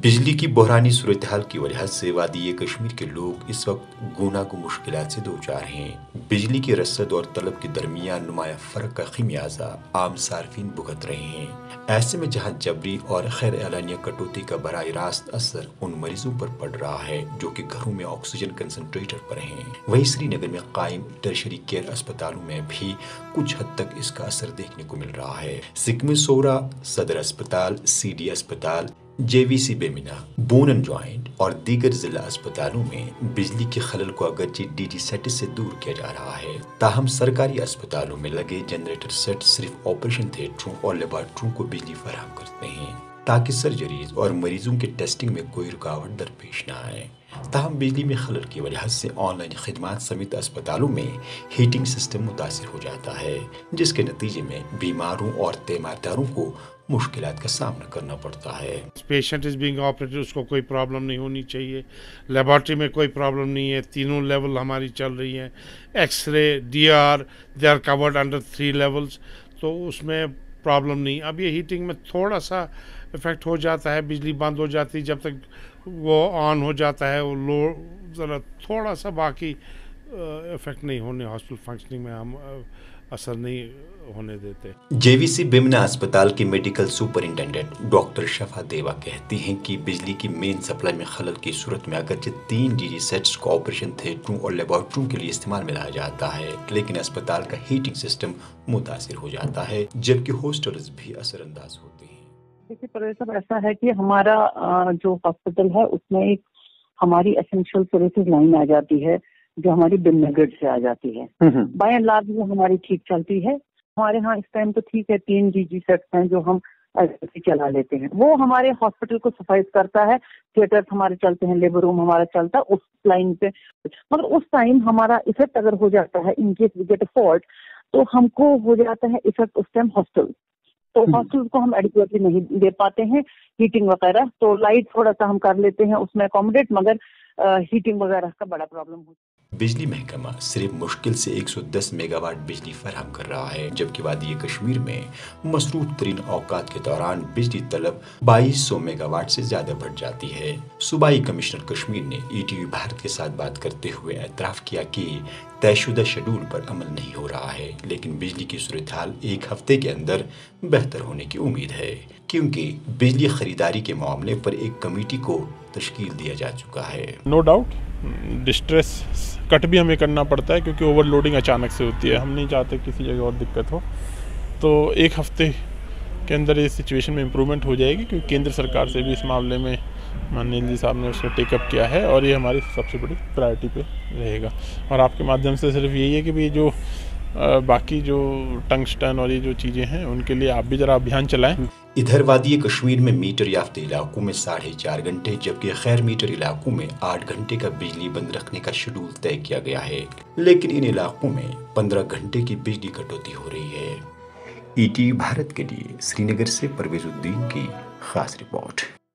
बिजली की बहरानी सूरत हाल की वजह से वादी कश्मीर के लोग इस वक्त गूनागू मुश्किलात से दो चार हैं। बिजली की रसद और तलब के दरमियान नुमाया फ़र्क का खमियाजा आम सार्फिन भुगत रहे हैं। ऐसे में जहाँ जबरी और खैर एलानिया कटौती का बराह रास्त असर उन मरीजों पर पड़ रहा है जो कि घरों में ऑक्सीजन कंसनट्रेटर पर हैं, वहीं श्रीनगर में कायम टर्शरी केयर अस्पतालों में भी कुछ हद तक इसका असर देखने को मिल रहा है। सिकमी सोरा सदर अस्पताल, CD अस्पताल, JVC Bemina, bone and joint और दीगर जिला अस्पतालों में बिजली के खलल को अगरचे DG सेट से दूर किया जा रहा है, ताहम सरकारी अस्पतालों में लगे जनरेटर सेट सिर्फ ऑपरेशन थिएटरों और लेबॉर्ट्रियों को बिजली फराहम करते हैं ताकि सर्जरीज और मरीजों के टेस्टिंग में कोई रुकावट दरपेश न आए। ताहम बिजली में खलल की वजह से ऑनलाइन खिदमात समेत अस्पतालों में हीटिंग सिस्टम मुतासिर हो जाता है, जिसके नतीजे में बीमारों और तीमारदारों को मुश्किलात का सामना करना पड़ता है। पेशेंट इज बीइंग ऑपरेटेड, उसको कोई प्रॉब्लम नहीं होनी चाहिए। लेबॉर्ट्री में कोई प्रॉब्लम नहीं है, तीनों लेवल हमारी चल रही हैं। X-ray, DR, they are covered under 3 levels, तो उसमें प्रॉब्लम नहीं। अब ये हीटिंग में थोड़ा सा इफेक्ट हो जाता है, बिजली बंद हो जाती है, जब तक वो ऑन हो जाता है वो लो ज़रा थोड़ा सा, बाकी इफेक्ट नहीं होने, हॉस्पिटल फंक्शनिंग में हम असर नहीं होने देते। JVC बेमिना अस्पताल की मेडिकल सुपरिंटेंडेंट डॉक्टर शफा देवा कहती हैं कि बिजली की मेन सप्लाई में खलल की सूरत में अगरचे 3 DG सेट्स को ऑपरेशन थिएटरों और लेबॉर्ट्रियों के लिए इस्तेमाल में लाया जाता है, लेकिन अस्पताल का हीटिंग सिस्टम मुतासिर हो जाता है, जबकि हॉस्टल्स भी असरअंदाज होते हैं। देखिए परवेज साहब, ऐसा है कि हमारा जो हॉस्पिटल है उसमें एक हमारी एसेंशियल सर्विसेज लाइन आ जाती है जो हमारी बिमनगर से आ जाती है। बाय एंड लार्ज वो हमारी ठीक चलती है। हमारे यहाँ इस टाइम तो ठीक है, 3 DG सेट्स हैं जो हम ऐसे चला लेते हैं। वो हमारे हॉस्पिटल को सफाइज करता है, थिएटर्स हमारे चलते हैं, लेबर रूम हमारा चलता है उस लाइन पे। मगर उस टाइम हमारा इफेक्ट अगर हो जाता है, in case we get a fault, तो हमको हो जाता है इफेक्ट उस टाइम हॉस्टल। तो हॉस्टल को हम एडिक्वेटली नहीं दे पाते हैं हीटिंग वगैरह। तो लाइट थोड़ा सा हम कर लेते हैं उसमें अकोमोडेट, मगर हीटिंग वगैरह का बड़ा प्रॉब्लम होता है। बिजली महकमा सिर्फ मुश्किल से 110 मेगावाट बिजली फराहम कर रहा है, जबकि वादी कश्मीर में मसरूफ तरीन औकात के दौरान बिजली तलब 2200 मेगावाट से ज्यादा बढ़ जाती है। सूबाई कमिश्नर कश्मीर ने ETV भारत के साथ बात करते हुए एतराफ़ किया कि तयशुदा शेड्यूल पर अमल नहीं हो रहा है, लेकिन बिजली की सूरत हाल 1 हफ्ते के अंदर बेहतर होने की उम्मीद है, क्योंकि बिजली खरीदारी के मामले पर एक कमेटी को तश्कील दिया जा चुका है। नो डाउट डिस्ट्रेस कट भी हमें करना पड़ता है, क्योंकि ओवरलोडिंग अचानक से होती है। हम नहीं चाहते किसी जगह और दिक्कत हो, तो 1 हफ्ते के अंदर इस सिचुएशन में इम्प्रूवमेंट हो जाएगी, क्योंकि केंद्र सरकार से भी इस मामले में माननीय जी साहब ने उसको टेकअप किया है और ये हमारी सबसे बड़ी प्रायोरिटी पे रहेगा। और आपके माध्यम से सिर्फ यही है कि भी जो बाकी जो टंगस्टन और ये जो चीज़ें हैं उनके लिए आप भी ज़रा अभियान चलाएं। इधर वादी कश्मीर में मीटर याफ्ते इलाकों में 4.5 घंटे, जबकि गैर मीटर इलाकों में 8 घंटे का बिजली बंद रखने का शेड्यूल तय किया गया है, लेकिन इन इलाकों में 15 घंटे की बिजली कटौती हो रही है। ETV भारत के लिए श्रीनगर से परवेजुद्दीन की खास रिपोर्ट।